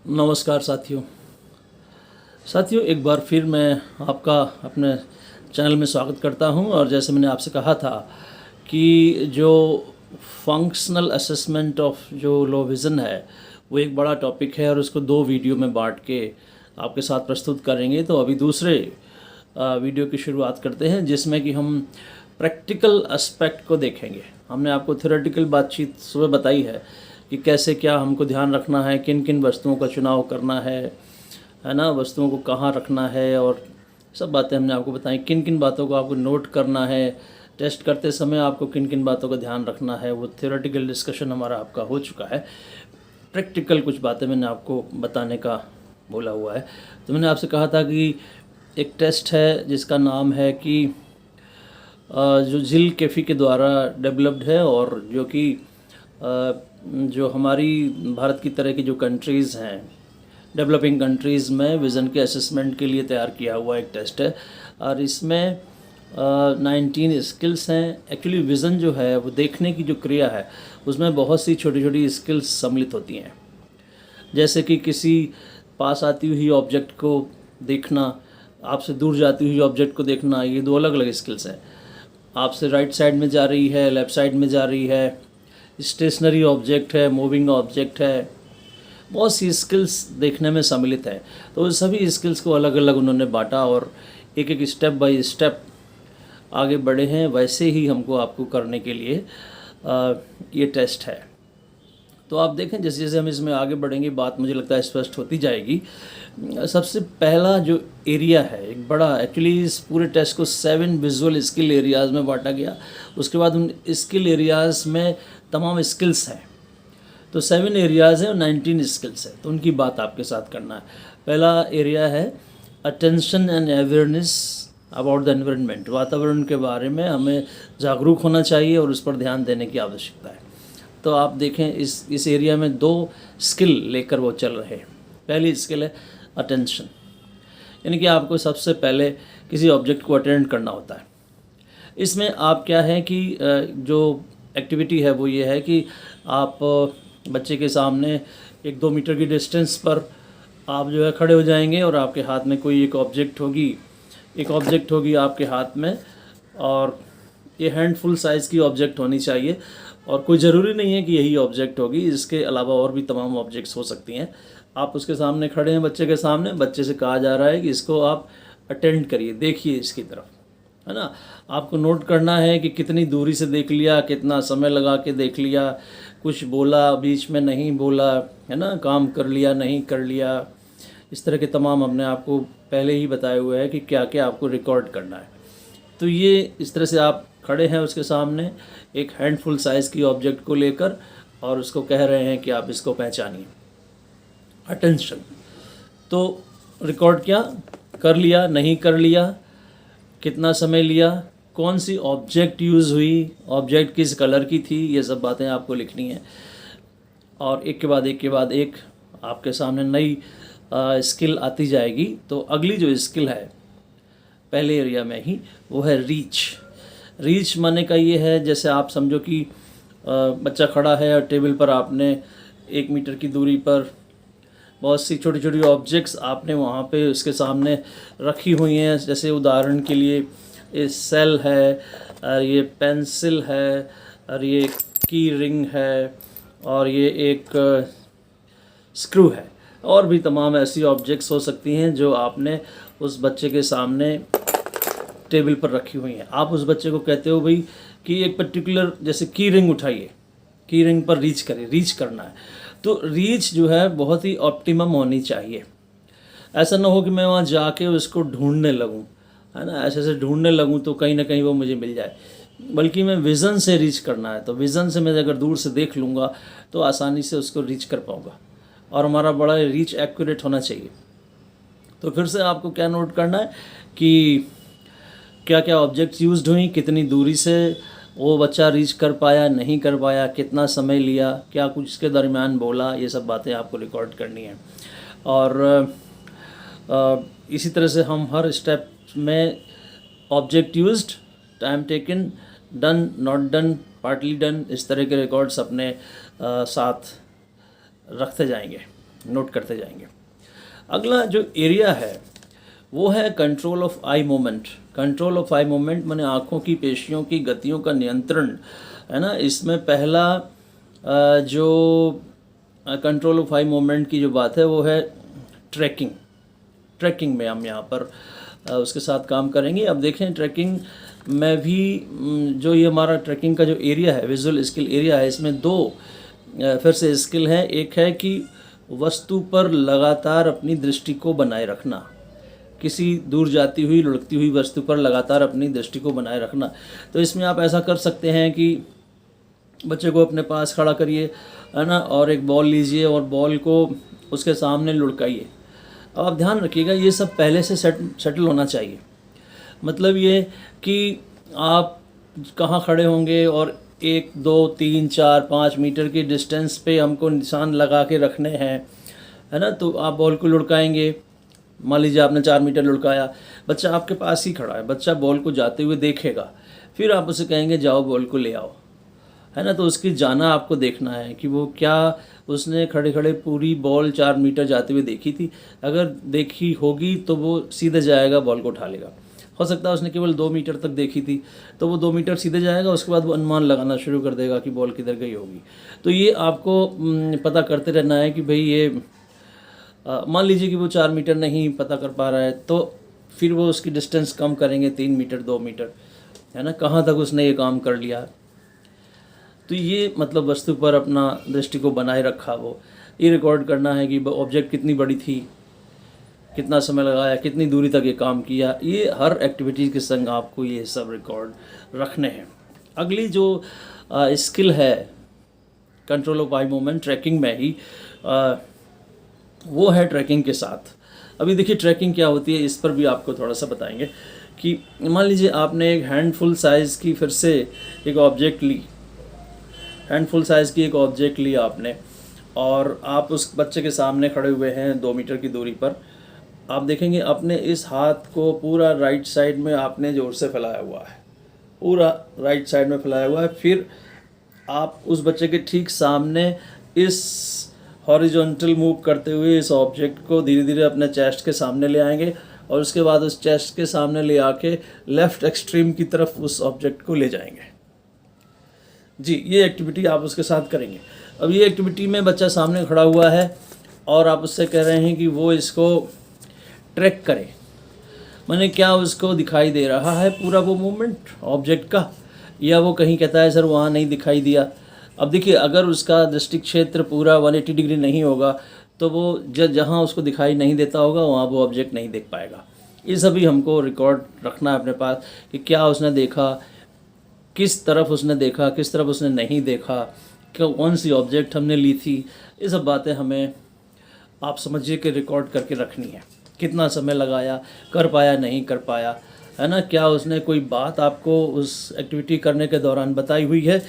नमस्कार साथियों, एक बार फिर मैं आपका अपने चैनल में स्वागत करता हूं। और जैसे मैंने आपसे कहा था कि जो फंक्शनल असेसमेंट ऑफ जो लो विज़न है वो एक बड़ा टॉपिक है और उसको 2 वीडियो में बांट के आपके साथ प्रस्तुत करेंगे। तो अभी दूसरे वीडियो की शुरुआत करते हैं जिसमें कि हम प्रैक्टिकल एस्पेक्ट को देखेंगे। हमने आपको थ्योरेटिकल बातचीत सुबह बताई है कि कैसे क्या हमको ध्यान रखना है, किन किन वस्तुओं का चुनाव करना है ना, वस्तुओं को कहाँ रखना है, और सब बातें हमने आपको बताई। किन किन बातों को आपको नोट करना है, टेस्ट करते समय आपको किन किन बातों का ध्यान रखना है, वो थ्योरेटिकल डिस्कशन हमारा आपका हो चुका है। प्रैक्टिकल कुछ बातें मैंने आपको बताने का बोला हुआ है। तो मैंने आपसे कहा था कि एक टेस्ट है जिसका नाम है कि जो जिल केफी के द्वारा डेवलप्ड है और जो कि जो हमारी भारत की तरह की जो कंट्रीज़ हैं, डेवलपिंग कंट्रीज़ में विज़न के असेसमेंट के लिए तैयार किया हुआ एक टेस्ट है। और इसमें 19 स्किल्स हैं। एक्चुअली विज़न जो है वो देखने की जो क्रिया है उसमें बहुत सी छोटी छोटी स्किल्स सम्मिलित होती हैं, जैसे कि किसी पास आती हुई ऑब्जेक्ट को देखना, आपसे दूर जाती हुई ऑब्जेक्ट को देखना। ये 2 अलग अलग स्किल्स हैं। आपसे राइट साइड में जा रही है, लेफ़्ट साइड में जा रही है, स्टेशनरी ऑब्जेक्ट है, मूविंग ऑब्जेक्ट है, बहुत सी स्किल्स देखने में सम्मिलित है। तो सभी स्किल्स को अलग अलग उन्होंने बांटा और एक एक स्टेप बाय स्टेप आगे बढ़े हैं। वैसे ही हमको आपको करने के लिए ये टेस्ट है। तो आप देखें जैसे जैसे हम इसमें आगे बढ़ेंगे बात मुझे लगता है स्पष्ट होती जाएगी। सबसे पहला जो एरिया है एक बड़ा, एक्चुअली इस पूरे टेस्ट को 7 विजुअल स्किल एरियाज़ में बांटा गया। उसके बाद उन स्किल एरियाज़ में तमाम स्किल्स हैं। तो 7 एरियाज़ हैं और 19 स्किल्स हैं। तो उनकी बात आपके साथ करना है। पहला एरिया है attention and awareness about the environment. वातावरण के बारे में हमें जागरूक होना चाहिए और उस पर ध्यान देने की आवश्यकता है। तो आप देखें इस एरिया में 2 स्किल लेकर वो चल रहे हैं। पहली स्किल है अटेंशन, यानी कि आपको सबसे पहले किसी ऑब्जेक्ट को अटेंड करना होता है। इसमें आप क्या है कि जो एक्टिविटी है वो ये है कि आप बच्चे के सामने 1-2 मीटर की डिस्टेंस पर आप जो है खड़े हो जाएंगे और आपके हाथ में कोई एक ऑब्जेक्ट होगी आपके हाथ में, और ये हैंडफुल साइज़ की ऑब्जेक्ट होनी चाहिए। और कोई ज़रूरी नहीं है कि यही ऑब्जेक्ट होगी, इसके अलावा और भी तमाम ऑब्जेक्ट्स हो सकती हैं। आप उसके सामने खड़े हैं, बच्चे के सामने, बच्चे से कहा जा रहा है कि इसको आप अटेंड करिए, देखिए इसकी तरफ, है ना। आपको नोट करना है कि कितनी दूरी से देख लिया, कितना समय लगा के देख लिया, कुछ बोला, बीच में नहीं बोला, है ना, काम कर लिया, नहीं कर लिया। इस तरह के तमाम हमने आपको पहले ही बताए हुए हैं कि क्या क्या आपको रिकॉर्ड करना है। तो ये इस तरह से आप खड़े हैं उसके सामने एक हैंडफुल साइज़ की ऑब्जेक्ट को लेकर और उसको कह रहे हैं कि आप इसको पहचानिए। अटेंशन। तो रिकॉर्ड क्या कर लिया, नहीं कर लिया, कितना समय लिया, कौन सी ऑब्जेक्ट यूज़ हुई, ऑब्जेक्ट किस कलर की थी, ये सब बातें आपको लिखनी है। और एक के बाद एक आपके सामने नई स्किल आती जाएगी। तो अगली जो स्किल है पहले एरिया में ही वो है रीच माने का ये है, जैसे आप समझो कि बच्चा खड़ा है और टेबल पर आपने 1 मीटर की दूरी पर बहुत सी छोटी छोटी ऑब्जेक्ट्स आपने वहाँ पे उसके सामने रखी हुई हैं। जैसे उदाहरण के लिए ये सेल है, और ये पेंसिल है, और ये की रिंग है, और ये एक स्क्रू है, और भी तमाम ऐसी ऑब्जेक्ट्स हो सकती हैं जो आपने उस बच्चे के सामने टेबल पर रखी हुई हैं। आप उस बच्चे को कहते हो भाई कि एक पर्टिकुलर जैसे की रिंग उठाइए, की रिंग पर रीच करना है। तो रीच जो है बहुत ही ऑप्टिमम होनी चाहिए। ऐसा ना हो कि मैं वहाँ जाके उसको ढूंढने लगूँ, है ना, ऐसे ढूंढने लगूँ तो कहीं ना कहीं वो मुझे मिल जाए, बल्कि मैं विज़न से रीच करना है। तो विज़न से मैं अगर दूर से देख लूँगा तो आसानी से उसको रीच कर पाऊँगा और हमारा बड़ा रीच एक्यूरेट होना चाहिए। तो फिर से आपको क्या नोट करना है कि क्या क्या ऑब्जेक्ट्स यूज्ड हुई, कितनी दूरी से वो बच्चा रीच कर पाया, नहीं कर पाया, कितना समय लिया, क्या कुछ इसके दरमियान बोला, ये सब बातें आपको रिकॉर्ड करनी है। और इसी तरह से हम हर स्टेप में object used, time taken, done, not done, partly done, इस तरह के रिकॉर्ड्स अपने साथ रखते जाएंगे। नोट करते जाएंगे। अगला जो एरिया है वो है control of eye movement. Control of eye movement माने आँखों की पेशियों की गतियों का नियंत्रण, है ना। इसमें पहला जो कंट्रोल ऑफ आई मूवमेंट की जो बात है वो है ट्रैकिंग। ट्रैकिंग में हम यहाँ पर उसके साथ काम करेंगे। अब देखें ट्रैकिंग में भी जो ये हमारा ट्रैकिंग का जो एरिया है, विजुअल स्किल एरिया है, इसमें दो फिर से स्किल है। एक है कि वस्तु पर लगातार अपनी दृष्टि को बनाए रखना, किसी दूर जाती हुई लुढ़कती हुई वस्तु पर लगातार अपनी दृष्टि को बनाए रखना। तो इसमें आप ऐसा कर सकते हैं कि बच्चे को अपने पास खड़ा करिए, है ना, और एक बॉल लीजिए और बॉल को उसके सामने लुढ़काइए। अब आप ध्यान रखिएगा ये सब पहले से सेटल होना चाहिए। मतलब ये कि आप कहाँ खड़े होंगे और 1, 2, 3, 4, 5 मीटर की डिस्टेंस पे हमको निशान लगा के रखने हैं, है ना। तो आप बॉल को लुढ़काएंगे। मान लीजिए आपने 4 मीटर लुढ़काया, बच्चा आपके पास ही खड़ा है, बच्चा बॉल को जाते हुए देखेगा, फिर आप उसे कहेंगे जाओ बॉल को ले आओ, है ना। तो उसकी जाना आपको देखना है कि वो क्या उसने खड़े खड़े पूरी बॉल 4 मीटर जाते हुए देखी थी। अगर देखी होगी तो वो सीधे जाएगा, बॉल को उठा लेगा। हो सकता है उसने केवल 2 मीटर तक देखी थी तो वो 2 मीटर सीधे जाएगा, उसके बाद वो अनुमान लगाना शुरू कर देगा कि बॉल किधर गई होगी। तो ये आपको पता करते रहना है कि भाई ये मान लीजिए कि वो 4 मीटर नहीं पता कर पा रहा है तो फिर वो उसकी डिस्टेंस कम करेंगे, 3 मीटर 2 मीटर, है ना, कहाँ तक उसने ये काम कर लिया। तो ये मतलब वस्तु पर अपना दृष्टि को बनाए रखा। वो ये रिकॉर्ड करना है कि ऑब्जेक्ट कितनी बड़ी थी, कितना समय लगाया, कितनी दूरी तक ये काम किया। ये हर एक्टिविटीज़ के संग आपको ये सब रिकॉर्ड रखने हैं। अगली जो स्किल है control of eye movement tracking में ही वो है ट्रैकिंग के साथ। अभी देखिए ट्रैकिंग क्या होती है, इस पर भी आपको थोड़ा सा बताएंगे कि मान लीजिए आपने एक हैंडफुल साइज़ की फिर से एक ऑब्जेक्ट ली, हैंडफुल साइज़ की एक ऑब्जेक्ट ली आपने, और आप उस बच्चे के सामने खड़े हुए हैं 2 मीटर की दूरी पर। आप देखेंगे अपने इस हाथ को पूरा राइट साइड में आपने ज़ोर से फैलाया हुआ है, पूरा राइट साइड में फैलाया हुआ है। फिर आप उस बच्चे के ठीक सामने इस हॉरिजॉन्टल मूव करते हुए इस ऑब्जेक्ट को धीरे धीरे अपने चेस्ट के सामने ले आएंगे और उसके बाद उस चेस्ट के सामने ले आके लेफ़्ट एक्सट्रीम की तरफ उस ऑब्जेक्ट को ले जाएंगे। जी, ये एक्टिविटी आप उसके साथ करेंगे। अब ये एक्टिविटी में बच्चा सामने खड़ा हुआ है और आप उससे कह रहे हैं कि वो इसको ट्रैक करे, माने क्या उसको दिखाई दे रहा है पूरा वो मूवमेंट ऑब्जेक्ट का, या वो कहीं कहता है सर वहाँ नहीं दिखाई दिया। अब देखिए अगर उसका दृष्टि क्षेत्र पूरा 180 डिग्री नहीं होगा तो वो जहाँ उसको दिखाई नहीं देता होगा वहाँ वो ऑब्जेक्ट नहीं देख पाएगा। ये सभी हमको रिकॉर्ड रखना है अपने पास कि क्या उसने देखा, किस तरफ उसने देखा, किस तरफ उसने नहीं देखा, कौन सी ऑब्जेक्ट हमने ली थी। ये सब बातें हमें आप समझिए कि रिकॉर्ड करके रखनी है। कितना समय लगाया, कर पाया नहीं कर पाया, है ना, क्या उसने कोई बात आपको उस एक्टिविटी करने के दौरान बताई हुई है,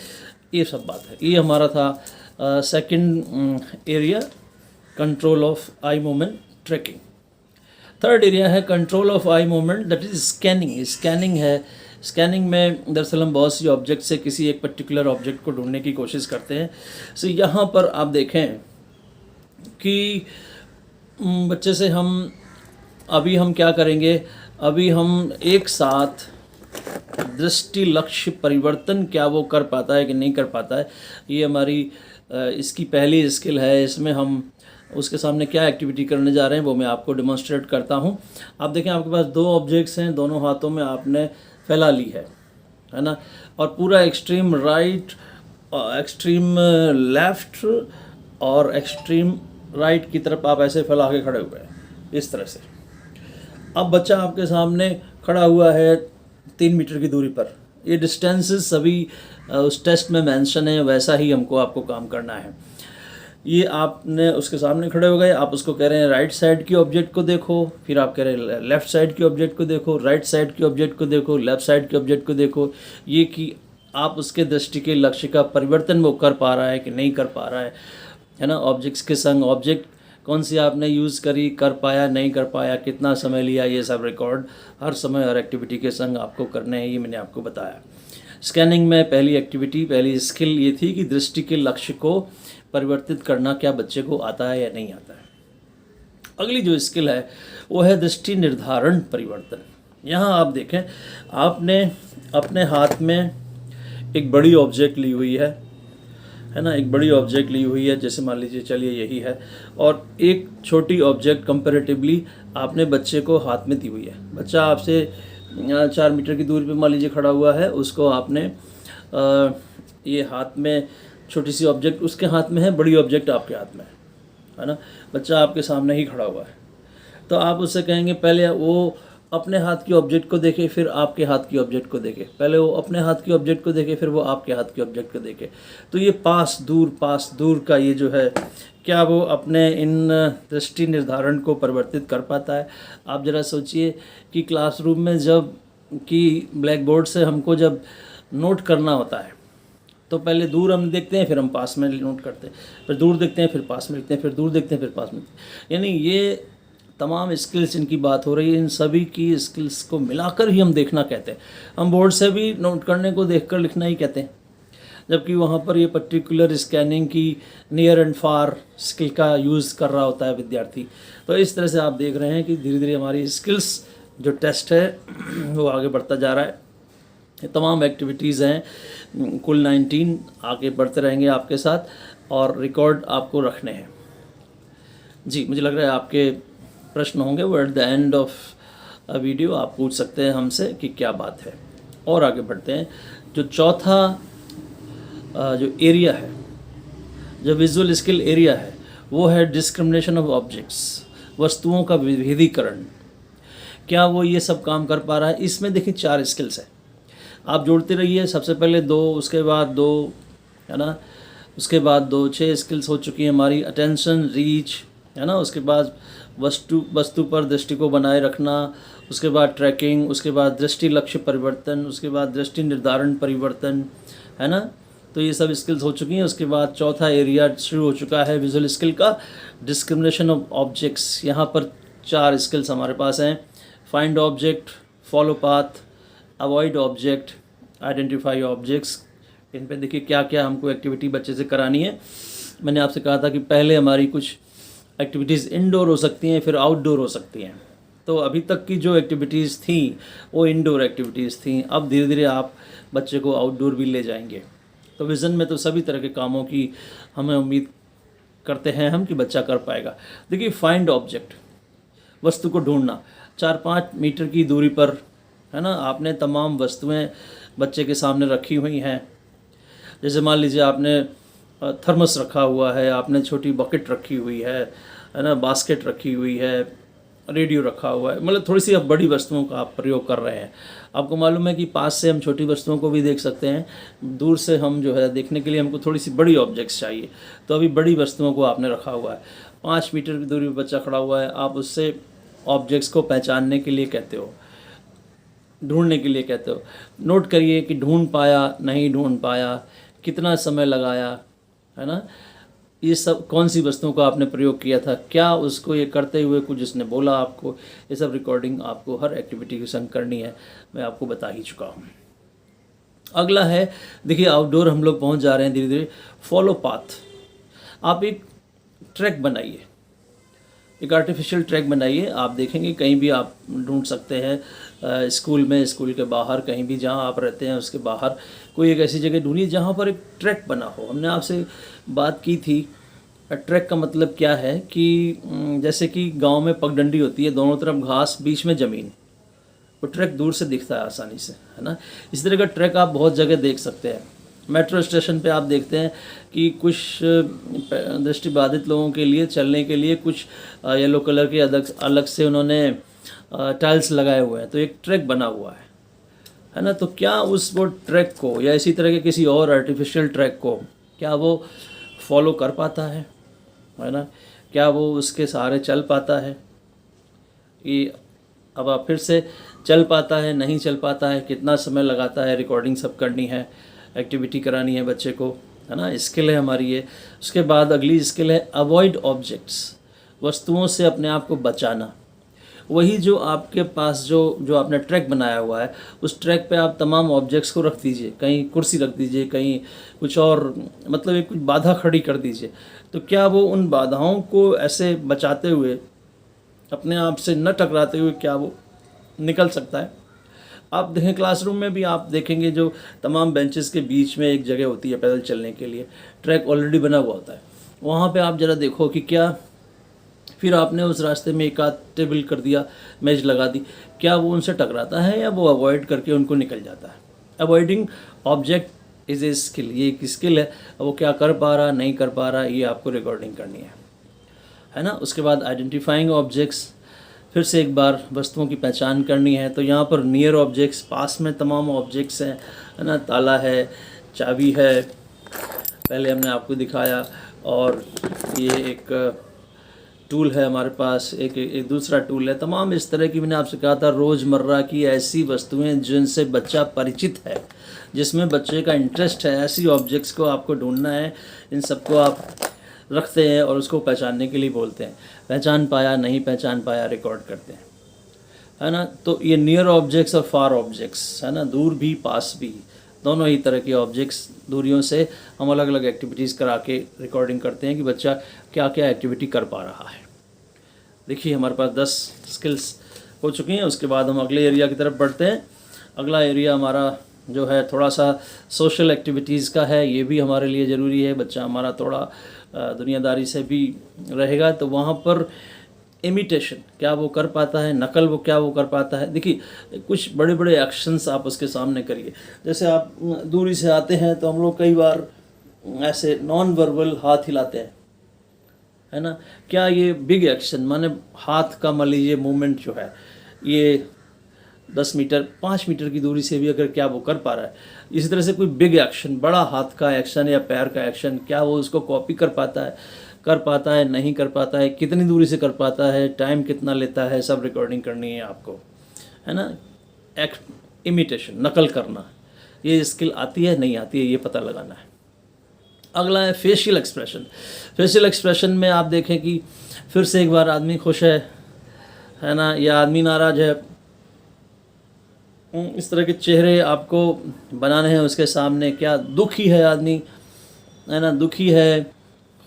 ये सब बात है। ये हमारा था second area control of eye movement tracking. Third area है control of eye movement that is scanning. Scanning है, स्कैनिंग में दरअसल हम बहुत सी ऑब्जेक्ट से किसी एक पर्टिकुलर ऑब्जेक्ट को ढूंढने की कोशिश करते हैं। सो यहाँ पर आप देखें कि बच्चे से अभी हम क्या करेंगे, अभी हम एक साथ दृष्टि लक्ष्य परिवर्तन क्या वो कर पाता है कि नहीं कर पाता है, ये हमारी इसकी पहली स्किल है। इसमें हम उसके सामने क्या एक्टिविटी करने जा रहे हैं वो मैं आपको डेमोन्स्ट्रेट करता हूँ। आप देखें आपके पास 2 ऑब्जेक्ट्स हैं, दोनों हाथों में आपने फैला ली है ना, और पूरा एक्सट्रीम राइट, एक्सट्रीम लेफ़्ट और एक्सट्रीम राइट की तरफ आप ऐसे फैला के खड़े हुए हैं इस तरह से। अब बच्चा आपके सामने खड़ा हुआ है 3 मीटर की दूरी पर। ये डिस्टेंसेस सभी उस टेस्ट में मेंशन है, वैसा ही हमको आपको काम करना है। ये आपने उसके सामने खड़े हो गए, आप उसको कह रहे हैं राइट साइड की ऑब्जेक्ट को देखो, फिर आप कह रहे हैं लेफ़्ट साइड की ऑब्जेक्ट को देखो, राइट साइड की ऑब्जेक्ट को देखो, लेफ़्ट साइड की ऑब्जेक्ट को देखो। ये कि आप उसके दृष्टि के लक्ष्य का परिवर्तन वो कर पा रहा है कि नहीं कर पा रहा है ना। ऑब्जेक्ट्स के संग ऑब्जेक्ट कौन सी आपने यूज़ करी, कर पाया नहीं कर पाया, कितना समय लिया, ये सब रिकॉर्ड हर समय हर एक्टिविटी के संग आपको करने हैं। ये मैंने आपको बताया। स्कैनिंग में पहली एक्टिविटी, पहली स्किल ये थी कि दृष्टि के लक्ष्य को परिवर्तित करना क्या बच्चे को आता है या नहीं आता है। अगली जो स्किल है वो है दृष्टि निर्धारण परिवर्तन। यहाँ आप देखें, आपने अपने हाथ में एक बड़ी ऑब्जेक्ट ली हुई है ना, एक बड़ी ऑब्जेक्ट ली हुई है, जैसे मान लीजिए चलिए यही है, और एक छोटी ऑब्जेक्ट कंपैरेटिवली आपने बच्चे को हाथ में दी हुई है। बच्चा आपसे 4 मीटर की दूरी पे मान लीजिए खड़ा हुआ है, उसको आपने ये हाथ में छोटी सी ऑब्जेक्ट उसके हाथ में है, बड़ी ऑब्जेक्ट आपके हाथ में है ना, बच्चा आपके सामने ही खड़ा हुआ है। तो आप उससे कहेंगे पहले वो अपने हाथ की ऑब्जेक्ट को देखे, फिर आपके हाथ की ऑब्जेक्ट को देखे, पहले वो अपने हाथ की ऑब्जेक्ट को देखे, फिर वो आपके हाथ की ऑब्जेक्ट को देखे। तो ये पास दूर का ये जो है, क्या वो अपने इन दृष्टि निर्धारण को परिवर्तित कर पाता है? आप ज़रा सोचिए कि क्लासरूम में जब कि ब्लैक बोर्ड से हमको जब नोट करना होता है तो पहले दूर हम देखते हैं, फिर हम पास में नोट करते हैं, फिर दूर देखते हैं, फिर पास में लिखते हैं, फिर दूर देखते हैं, फिर पास में लिखते हैं। यानी ये तमाम स्किल्स इनकी बात हो रही है, इन सभी की स्किल्स को मिलाकर ही हम देखना कहते हैं। हम बोर्ड से भी नोट करने को देखकर लिखना ही कहते हैं, जबकि वहाँ पर ये पर्टिकुलर स्कैनिंग की नियर एंड फार स्किल का यूज़ कर रहा होता है विद्यार्थी। तो इस तरह से आप देख रहे हैं कि धीरे धीरे हमारी स्किल्स जो टेस्ट है वो आगे बढ़ता जा रहा है। ये तमाम एक्टिविटीज़ हैं, कुल 19 आगे बढ़ते रहेंगे आपके साथ, और रिकॉर्ड आपको रखने हैं। जी, मुझे लग रहा है आपके प्रश्न होंगे, वो at the end of video आप पूछ सकते हैं हमसे कि क्या बात है। और आगे बढ़ते हैं। जो चौथा जो एरिया है, जो विजुअल स्किल एरिया है, वो है डिस्क्रिमिनेशन ऑफ ऑब्जेक्ट्स, वस्तुओं का विभेदीकरण। क्या वो ये सब काम कर पा रहा है? इसमें देखिए 4 स्किल्स हैं, आप जोड़ते रहिए। सबसे पहले 2, उसके बाद 2, है ना, उसके बाद 2, 6 स्किल्स हो चुकी हैं हमारी। अटेंशन, रीच, है ना, उसके बाद वस्तु पर दृष्टि को बनाए रखना, उसके बाद ट्रैकिंग, उसके बाद दृष्टि लक्ष्य परिवर्तन, उसके बाद दृष्टि निर्धारण परिवर्तन, है ना। तो ये सब स्किल्स हो चुकी हैं। उसके बाद चौथा एरिया शुरू हो चुका है विजुअल स्किल का, डिस्क्रिमिनेशन ऑफ ऑब्जेक्ट्स। यहाँ पर 4 स्किल्स हमारे पास हैं, find object, follow path, avoid object, identify objects. इन पे देखिए क्या क्या हमको एक्टिविटी बच्चे से करानी है। मैंने आपसे कहा था कि पहले हमारी कुछ एक्टिविटीज़ इंडोर हो सकती हैं, फिर आउटडोर हो सकती हैं। तो अभी तक की जो एक्टिविटीज़ थी वो इंडोर एक्टिविटीज़ थी। अब धीरे धीरे आप बच्चे को आउटडोर भी ले जाएंगे। तो विज़न में तो सभी तरह के कामों की हमें उम्मीद करते हैं हम कि बच्चा कर पाएगा। देखिए, फाइंड ऑब्जेक्ट, वस्तु को ढूंढना, 4-5 मीटर की दूरी पर, है ना, आपने तमाम वस्तुएं बच्चे के सामने रखी हुई हैं। जैसे मान लीजिए आपने थर्मस रखा हुआ है, आपने छोटी बकेट रखी हुई है ना, बास्केट रखी हुई है, रेडियो रखा हुआ है, मतलब थोड़ी सी अब बड़ी वस्तुओं का आप प्रयोग कर रहे हैं। आपको मालूम है कि पास से हम छोटी वस्तुओं को भी देख सकते हैं, दूर से हम जो है देखने के लिए हमको थोड़ी सी बड़ी ऑब्जेक्ट्स चाहिए। तो अभी बड़ी वस्तुओं को आपने रखा हुआ है। 5 मीटर की दूरी पर बच्चा खड़ा हुआ है, आप उससे ऑब्जेक्ट्स को पहचानने के लिए कहते हो, ढूंढने के लिए कहते हो। नोट करिए कि ढूंढ पाया, नहीं ढूंढ पाया, कितना समय लगाया, है ना, ये सब कौन सी वस्तुओं का आपने प्रयोग किया था, क्या उसको ये करते हुए कुछ जिसने बोला आपको, ये सब रिकॉर्डिंग आपको हर एक्टिविटी के संग करनी है। मैं आपको बता ही चुका हूँ। अगला है, देखिए आउटडोर हम लोग पहुँच जा रहे हैं धीरे धीरे। फॉलो पाथ, आप एक ट्रैक बनाइए, एक आर्टिफिशियल ट्रैक बनाइए। आप देखेंगे कहीं भी आप ढूंढ सकते हैं, स्कूल में, स्कूल के बाहर, कहीं भी जहां आप रहते हैं उसके बाहर कोई एक ऐसी जगह ढूंढिए जहां पर एक ट्रैक बना हो। हमने आपसे बात की थी, ट्रैक का मतलब क्या है कि जैसे कि गांव में पगडंडी होती है, दोनों तरफ घास, बीच में ज़मीन, वो ट्रैक दूर से दिखता है आसानी से, है ना। इस तरह का ट्रैक आप बहुत जगह देख सकते हैं। मेट्रो स्टेशन पे आप देखते हैं कि कुछ दृष्टिबाधित लोगों के लिए चलने के लिए कुछ येलो कलर के अलग से उन्होंने टाइल्स लगाए हुए हैं, तो एक ट्रैक बना हुआ है ना। तो क्या उस वो ट्रैक को या इसी तरह के किसी और आर्टिफिशियल ट्रैक को क्या वो फॉलो कर पाता है ना, क्या वो उसके सहारे चल पाता है? ये अब आप फिर से, चल पाता है, नहीं चल पाता है, कितना समय लगाता है, रिकॉर्डिंग सब करनी है, एक्टिविटी करानी है बच्चे को, है ना, स्किल है हमारी ये। उसके बाद अगली स्किल है अवॉइड ऑब्जेक्ट्स, वस्तुओं से अपने आप को बचाना। वही जो आपके पास जो जो आपने ट्रैक बनाया हुआ है, उस ट्रैक पे आप तमाम ऑब्जेक्ट्स को रख दीजिए, कहीं कुर्सी रख दीजिए, कहीं कुछ और, मतलब एक कुछ बाधा खड़ी कर दीजिए। तो क्या वो उन बाधाओं को ऐसे बचाते हुए, अपने आप से न टकराते हुए, क्या वो निकल सकता है? आप देखें क्लासरूम में भी आप देखेंगे जो तमाम बेंचेस के बीच में एक जगह होती है पैदल चलने के लिए, ट्रैक ऑलरेडी बना हुआ होता है। वहाँ पे आप ज़रा देखो कि क्या फिर आपने उस रास्ते में एक आध टेबल कर दिया, मेज लगा दी, क्या वो उनसे टकराता है या वो अवॉइड करके उनको निकल जाता है? Avoiding object is a skill, ये एक स्किल है। वो क्या कर पा रहा, नहीं कर पा रहा, ये आपको रिकॉर्डिंग करनी है ना। उसके बाद आइडेंटिफाइंग ऑब्जेक्ट्स, फिर से एक बार वस्तुओं की पहचान करनी है। तो यहाँ पर नियर ऑब्जेक्ट्स, पास में तमाम ऑब्जेक्ट्स हैं, है ना। ताला है, चाबी है, पहले हमने आपको दिखाया, और ये एक टूल है हमारे पास, एक दूसरा टूल है। तमाम इस तरह की, मैंने आपसे कहा था, रोज़मर्रा की ऐसी वस्तुएं जिनसे बच्चा परिचित है, जिसमें बच्चे का इंटरेस्ट है, ऐसी ऑब्जेक्ट्स को आपको ढूंढना है। इन सबको आप रखते हैं और उसको पहचानने के लिए बोलते हैं। पहचान पाया, नहीं पहचान पाया, रिकॉर्ड करते हैं, है ना। तो ये नियर ऑब्जेक्ट्स और फार ऑब्जेक्ट्स, है ना, दूर भी पास भी, दोनों ही तरह के ऑब्जेक्ट्स, दूरियों से हम अलग अलग एक्टिविटीज़ करा के रिकॉर्डिंग करते हैं कि बच्चा क्या क्या एक्टिविटी कर पा रहा है। देखिए हमारे पास 10 स्किल्स हो चुकी हैं। उसके बाद हम अगले एरिया की तरफ बढ़ते हैं। अगला एरिया हमारा जो है थोड़ा सा सोशल एक्टिविटीज़ का है। ये भी हमारे लिए ज़रूरी है। बच्चा हमारा थोड़ा दुनियादारी से भी रहेगा, तो वहाँ पर इमिटेशन क्या वो कर पाता है, नकल वो क्या वो कर पाता है। देखिए कुछ बड़े बड़े एक्शंस आप उसके सामने करिए। जैसे आप दूरी से आते हैं तो हम लोग कई बार ऐसे नॉन वर्बल हाथ हिलाते हैं, है ना। क्या ये बिग एक्शन, माने हाथ का मान लीजिए मूवमेंट जो है, ये 10 मीटर 5 मीटर की दूरी से भी अगर क्या वो कर पा रहा है, इसी तरह से कोई बिग एक्शन, बड़ा हाथ का एक्शन या पैर का एक्शन, क्या वो उसको कॉपी कर पाता है, नहीं कर पाता है, कितनी दूरी से कर पाता है, टाइम कितना लेता है, सब रिकॉर्डिंग करनी है आपको, है ना। इमिटेशन, नकल करना, ये स्किल आती है नहीं आती है, ये पता लगाना है। अगला है फेशियल एक्सप्रेशन। फेशियल एक्सप्रेशन में आप देखें कि फिर से एक बार आदमी खुश है ना, या आदमी नाराज़ है, इस तरह के चेहरे आपको बनाने हैं उसके सामने। क्या दुखी है आदमी, है ना, दुखी है,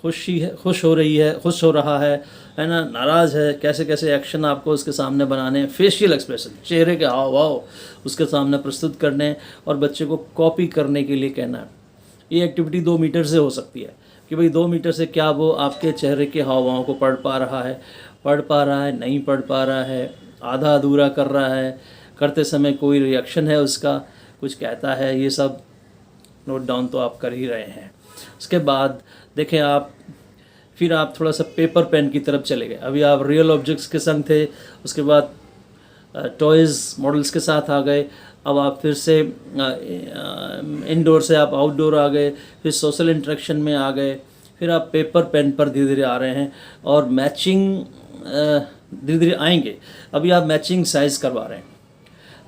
खुश हो रही है, खुश हो रहा है ना, नाराज़ है, कैसे कैसे एक्शन आपको उसके सामने बनाने हैं। फेशियल एक्सप्रेशन, चेहरे के हाव भाव उसके सामने प्रस्तुत करने हैं और बच्चे को कॉपी करने के लिए कहना है। ये एक्टिविटी 2 मीटर से हो सकती है कि भाई 2 मीटर से क्या वो आपके चेहरे के हाव भाव को पढ़ पा रहा है, नहीं पढ़ पा रहा है, आधा अधूरा कर रहा है, करते समय कोई रिएक्शन है उसका, कुछ कहता है, ये सब नोट डाउन तो आप कर ही रहे हैं। उसके बाद देखें आप, फिर आप थोड़ा सा पेपर पेन की तरफ चले गए। अभी आप रियल ऑब्जेक्ट्स के संग थे, उसके बाद टॉयज़ मॉडल्स के साथ आ गए। अब आप फिर से इनडोर से आप आउटडोर आ गए, फिर सोशल इंटरेक्शन में आ गए, फिर आप पेपर पेन पर धीरे धीरे आ रहे हैं और मैचिंग धीरे धीरे आएंगे। अभी आप मैचिंग साइज़ करवा रहे हैं।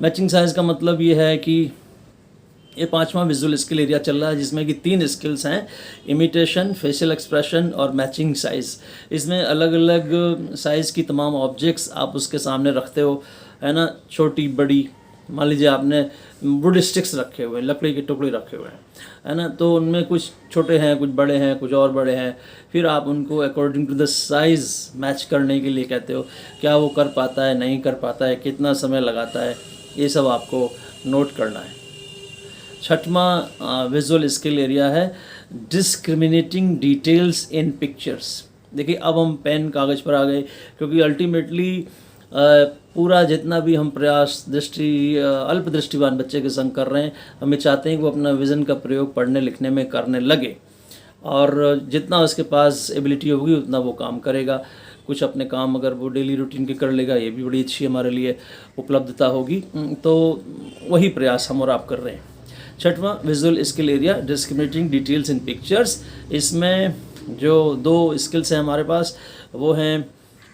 मैचिंग साइज़ का मतलब ये है कि ये 5वां विजुअल स्किल एरिया चल रहा है, जिसमें कि 3 स्किल्स हैं, इमिटेशन, फेशियल एक्सप्रेशन और मैचिंग साइज़। इसमें अलग अलग साइज़ की तमाम ऑब्जेक्ट्स आप उसके सामने रखते हो, है ना, छोटी बड़ी। मान लीजिए आपने वुड स्टिक्स रखे हुए हैं, लकड़ी के टुकड़े रखे हुए हैं, है ना, तो उनमें कुछ छोटे हैं, कुछ बड़े हैं, कुछ और बड़े हैं। फिर आप उनको according to the size match करने के लिए कहते हो, क्या वो कर पाता है, नहीं कर पाता है, कितना समय लगाता है, ये सब आपको नोट करना है। 6वां विजुअल स्किल एरिया है डिस्क्रिमिनेटिंग डिटेल्स इन पिक्चर्स। देखिए अब हम पेन कागज़ पर आ गए, क्योंकि अल्टीमेटली पूरा जितना भी हम प्रयास अल्प दृष्टिवान बच्चे के संग कर रहे हैं, हमें चाहते हैं कि वो अपना विज़न का प्रयोग पढ़ने लिखने में करने लगे, और जितना उसके पास एबिलिटी होगी उतना वो काम करेगा। कुछ अपने काम अगर वो डेली रूटीन के कर लेगा, ये भी बड़ी अच्छी हमारे लिए उपलब्धता होगी। तो वही प्रयास हम और आप कर रहे हैं। 6वां visual skill area discriminating details in pictures. इसमें जो 2 स्किल्स हैं हमारे पास, वो हैं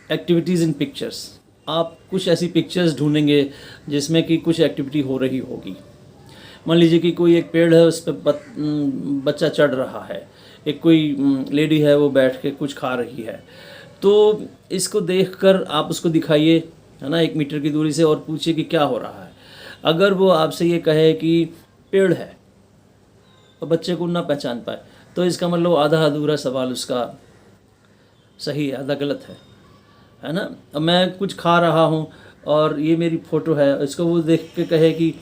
एक्टिविटीज़ इन पिक्चर्स। आप कुछ ऐसी पिक्चर्स ढूंढेंगे जिसमें कि कुछ एक्टिविटी हो रही होगी। मान लीजिए कि कोई एक पेड़ है, उस पर बच्चा चढ़ रहा है, एक कोई लेडी है वो बैठ के कुछ खा रही है, तो इसको देखकर आप उसको दिखाइए है ना, 1 मीटर की दूरी से, और पूछिए कि क्या हो रहा है। अगर वो आपसे ये कहे कि पेड़ है और बच्चे को ना पहचान पाए, तो इसका मतलब आधा अधूरा सवाल उसका सही है, आधा गलत है ना। अब मैं कुछ खा रहा हूँ और ये मेरी फ़ोटो है, इसको वो देख के कहे कि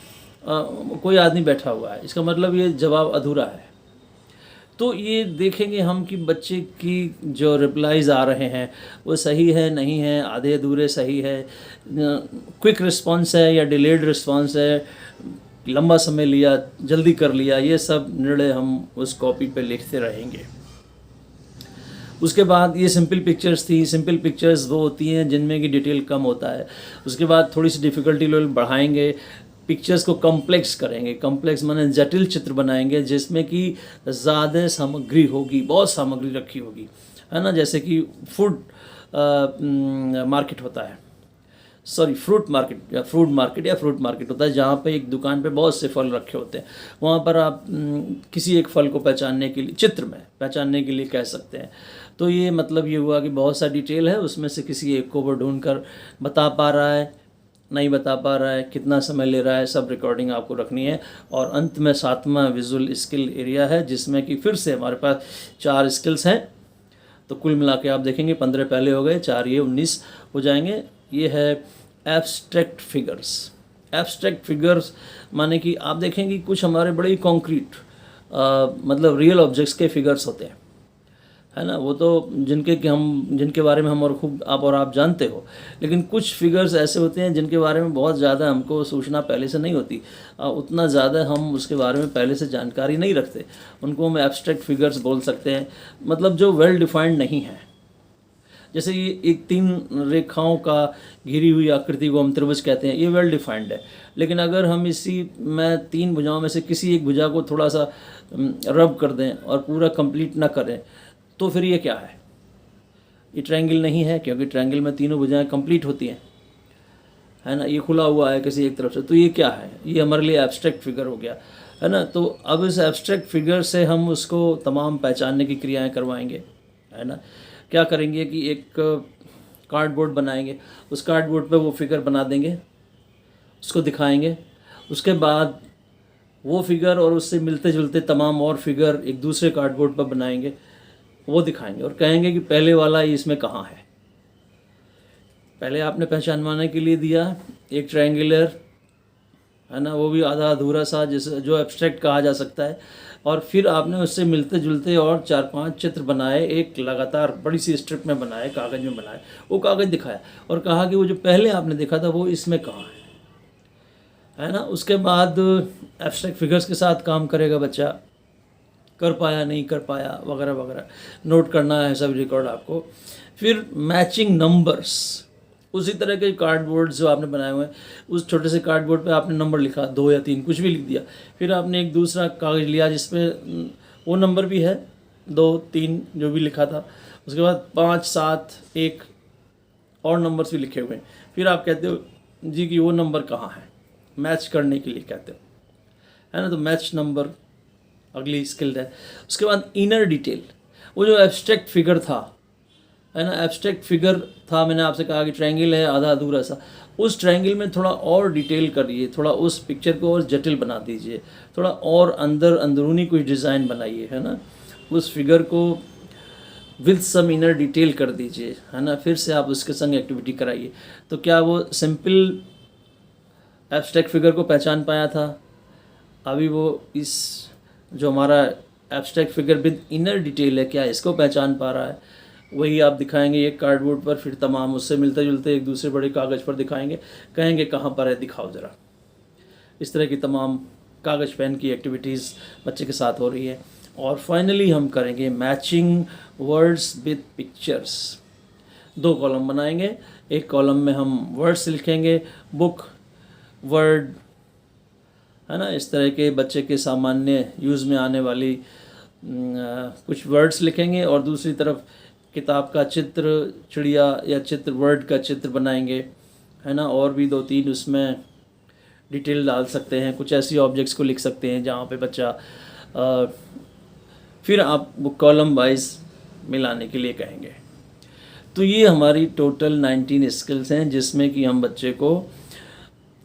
कोई आदमी बैठा हुआ है, इसका मतलब ये जवाब अधूरा है। तो ये देखेंगे हम कि बच्चे की जो रिप्लाईज़ आ रहे हैं वो सही है नहीं है, आधे अधूरे सही है, क्विक रिस्पॉन्स है या डिलेड रिस्पॉन्स है, लंबा समय लिया, जल्दी कर लिया, ये सब निर्णय हम उस कॉपी पे लिखते रहेंगे। उसके बाद ये सिंपल पिक्चर्स थी। सिंपल पिक्चर्स वो होती हैं जिनमें कि डिटेल कम होता है। उसके बाद थोड़ी सी डिफ़िकल्टी लेवल बढ़ाएंगे, पिक्चर्स को कॉम्प्लेक्स करेंगे। कॉम्प्लेक्स माने जटिल चित्र बनाएंगे जिसमें कि ज़्यादा सामग्री होगी, बहुत सामग्री रखी होगी, है ना। जैसे कि फूड मार्केट होता है, सॉरी फ्रूट मार्केट होता है, जहाँ पे एक दुकान पे बहुत से फल रखे होते हैं। वहाँ पर आप किसी एक फल को पहचानने के लिए, चित्र में पहचानने के लिए कह सकते हैं। तो ये मतलब ये हुआ कि बहुत सा डिटेल है, उसमें से किसी एक को वो ढूंढ कर बता पा रहा है, नहीं बता पा रहा है, कितना समय ले रहा है, सब रिकॉर्डिंग आपको रखनी है। और अंत में 7वां विजुअल स्किल एरिया है, जिसमें कि फिर से हमारे पास 4 स्किल्स हैं। तो कुल मिला के आप देखेंगे 15 पहले हो गए, 4 ये 19 हो जाएंगे। ये है एब्स्ट्रैक्ट फिगर्स। एब्स्ट्रैक्ट फिगर्स माने कि आप देखेंगे कुछ हमारे बड़े कॉन्क्रीट मतलब रियल ऑब्जेक्ट्स के फिगर्स होते हैं, है ना। वो तो जिनके बारे में हम और खूब आप जानते हो। लेकिन कुछ फिगर्स ऐसे होते हैं जिनके बारे में बहुत ज़्यादा हमको सूचना पहले से नहीं होती, उतना ज़्यादा हम उसके बारे में पहले से जानकारी नहीं रखते। उनको हम एब्स्ट्रैक्ट फिगर्स बोल सकते हैं, मतलब जो वेल डिफाइंड नहीं है। जैसे ये एक 3 रेखाओं का घिरी हुई आकृति को हम त्रिभुज कहते हैं, ये वेल डिफाइंड है। लेकिन अगर हम इसी में 3 भुजाओं में से किसी एक भुजा को थोड़ा सा रब कर दें और पूरा कंप्लीट ना करें, तो फिर ये क्या है? ये ट्रायंगल नहीं है, क्योंकि ट्रायंगल में तीनों भुजाएं कंप्लीट होती हैं, है ना। ये खुला हुआ है किसी एक तरफ से, तो ये क्या है? ये हमारे लिए एब्स्ट्रैक्ट फिगर हो गया, है ना। तो अब इस एब्स्ट्रैक्ट फिगर से हम उसको तमाम पहचानने की क्रियाएं करवाएंगे, है ना। क्या करेंगे कि एक कार्डबोर्ड बनाएंगे, उस कार्डबोर्ड पे वो फिगर बना देंगे, उसको दिखाएंगे। उसके बाद वो फिगर और उससे मिलते जुलते तमाम और फिगर एक दूसरे कार्डबोर्ड पर बनाएंगे, वो दिखाएंगे और कहेंगे कि पहले वाला इसमें कहाँ है। पहले आपने पहचानवाने के लिए दिया एक ट्रायंगुलर, है ना, वो भी आधा अधूरा सा, जिसे जो एब्स्ट्रैक्ट कहा जा सकता है। और फिर आपने उससे मिलते जुलते और 4-5 चित्र बनाए, एक लगातार बड़ी सी स्ट्रिप में बनाए, कागज़ में बनाए, वो कागज़ दिखाया और कहा कि वो जो पहले आपने देखा था वो इसमें कहाँ है ना। उसके बाद एब्स्ट्रैक्ट फिगर्स के साथ काम करेगा बच्चा, कर पाया नहीं कर पाया वगैरह वगैरह नोट करना है सब रिकॉर्ड आपको। फिर मैचिंग नंबर्स, उसी तरह के कार्डबोर्ड जो आपने बनाए हुए हैं, उस छोटे से कार्डबोर्ड पे आपने नंबर लिखा, 2 या 3 कुछ भी लिख दिया। फिर आपने एक दूसरा कागज़ लिया जिसमें वो नंबर भी है, 2, 3 जो भी लिखा था। उसके बाद 5, 7, 1 और नंबर्स भी लिखे हुए हैं। फिर आप कहते हो जी कि वो नंबर कहाँ है, मैच करने के लिए कहते हो, है ना। तो मैच नंबर अगली स्किल है। उसके बाद इनर डिटेल, वो जो एब्स्ट्रैक्ट फिगर था, है ना, एब्स्ट्रैक्ट फिगर था, मैंने आपसे कहा कि ट्रायंगल है आधा अधूरा सा, उस ट्रायंगल में थोड़ा और डिटेल करिए, थोड़ा उस पिक्चर को और जटिल बना दीजिए, थोड़ा और अंदरूनी कुछ डिज़ाइन बनाइए, है ना। उस फिगर को विद सम इनर डिटेल कर दीजिए, है ना। फिर से आप उसके संग एक्टिविटी कराइए। तो क्या वो सिंपल एब्स्ट्रैक्ट फिगर को पहचान पाया था? अभी वो इस जो हमारा abstract figure with inner detail है, क्या इसको पहचान पा रहा है? वही आप दिखाएंगे एक कार्डबोर्ड पर, फिर तमाम उससे मिलते जुलते एक दूसरे बड़े कागज़ पर दिखाएंगे, कहेंगे कहाँ पर है दिखाओ ज़रा। इस तरह की तमाम कागज़ पेन की एक्टिविटीज़ बच्चे के साथ हो रही है। और फाइनली हम करेंगे matching words with pictures. 2 column बनाएंगे, एक कॉलम में हम वर्ड्स लिखेंगे, बुक, वर्ड, है ना, इस तरह के बच्चे के सामान्य यूज़ में आने वाली कुछ वर्ड्स लिखेंगे, और दूसरी तरफ किताब का चित्र, चिड़िया या चित्र, वर्ड का चित्र बनाएंगे, है ना। और भी 2-3 उसमें डिटेल डाल सकते हैं, कुछ ऐसी ऑब्जेक्ट्स को लिख सकते हैं जहाँ पे बच्चा फिर आप वो कॉलम वाइज मिलाने के लिए कहेंगे। तो ये हमारी टोटल 19 स्किल्स हैं, जिसमें कि हम बच्चे को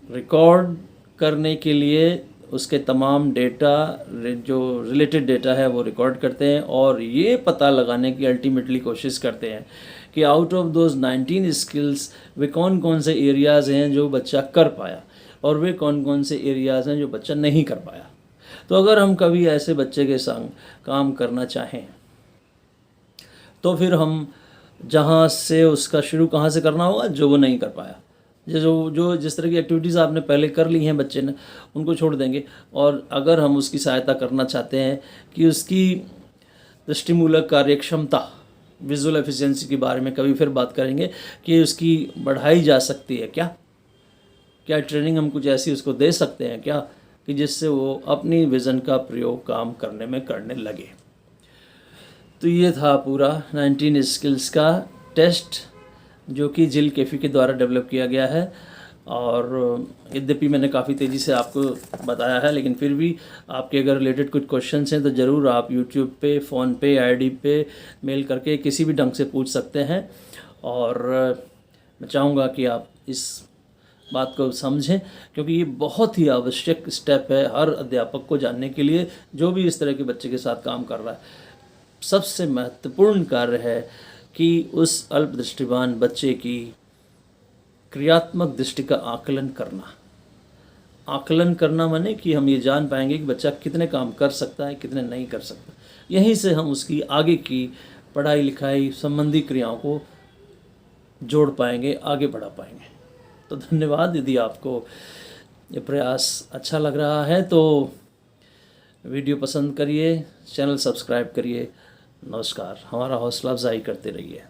रिकॉर्ड करने के लिए उसके तमाम डेटा, जो रिलेटेड डेटा है वो रिकॉर्ड करते हैं, और ये पता लगाने की अल्टीमेटली कोशिश करते हैं कि आउट ऑफ दोज 19 स्किल्स वे कौन कौन से एरियाज़ हैं जो बच्चा कर पाया और वे कौन कौन से एरियाज़ हैं जो बच्चा नहीं कर पाया। तो अगर हम कभी ऐसे बच्चे के संग काम करना चाहें तो फिर हम जहाँ से उसका शुरू कहाँ से करना होगा, जो वो नहीं कर पाया, जो जिस तरह की एक्टिविटीज़ आपने पहले कर ली हैं बच्चे ने, उनको छोड़ देंगे। और अगर हम उसकी सहायता करना चाहते हैं कि उसकी दृष्टिमूलक कार्यक्षमता, विजुअल एफिशिएंसी के बारे में कभी फिर बात करेंगे कि उसकी बढ़ाई जा सकती है क्या ट्रेनिंग हम कुछ ऐसी उसको दे सकते हैं क्या कि जिससे वो अपनी विज़न का प्रयोग काम करने लगे। तो ये था पूरा 19 स्किल्स का टेस्ट जो कि जिल केफी के द्वारा डेवलप किया गया है। और यद्यपि मैंने काफ़ी तेज़ी से आपको बताया है, लेकिन फिर भी आपके अगर रिलेटेड कुछ क्वेश्चंस हैं तो ज़रूर आप यूट्यूब पे, फ़ोन पे, आईडी पे मेल करके किसी भी ढंग से पूछ सकते हैं। और मैं चाहूँगा कि आप इस बात को समझें, क्योंकि ये बहुत ही आवश्यक स्टेप है हर अध्यापक को जानने के लिए जो भी इस तरह के बच्चे के साथ काम कर रहा है। सबसे महत्वपूर्ण कार्य है कि उस अल्पदृष्टिवान बच्चे की क्रियात्मक दृष्टि का आकलन करना माने कि हम ये जान पाएंगे कि बच्चा कितने काम कर सकता है, कितने नहीं कर सकता। यहीं से हम उसकी आगे की पढ़ाई लिखाई संबंधी क्रियाओं को जोड़ पाएंगे, आगे बढ़ा पाएंगे। तो धन्यवाद। यदि आपको ये प्रयास अच्छा लग रहा है तो वीडियो पसंद करिए, चैनल सब्सक्राइब करिए। नमस्कार। हमारा हौसला अफजाई करते रहिए।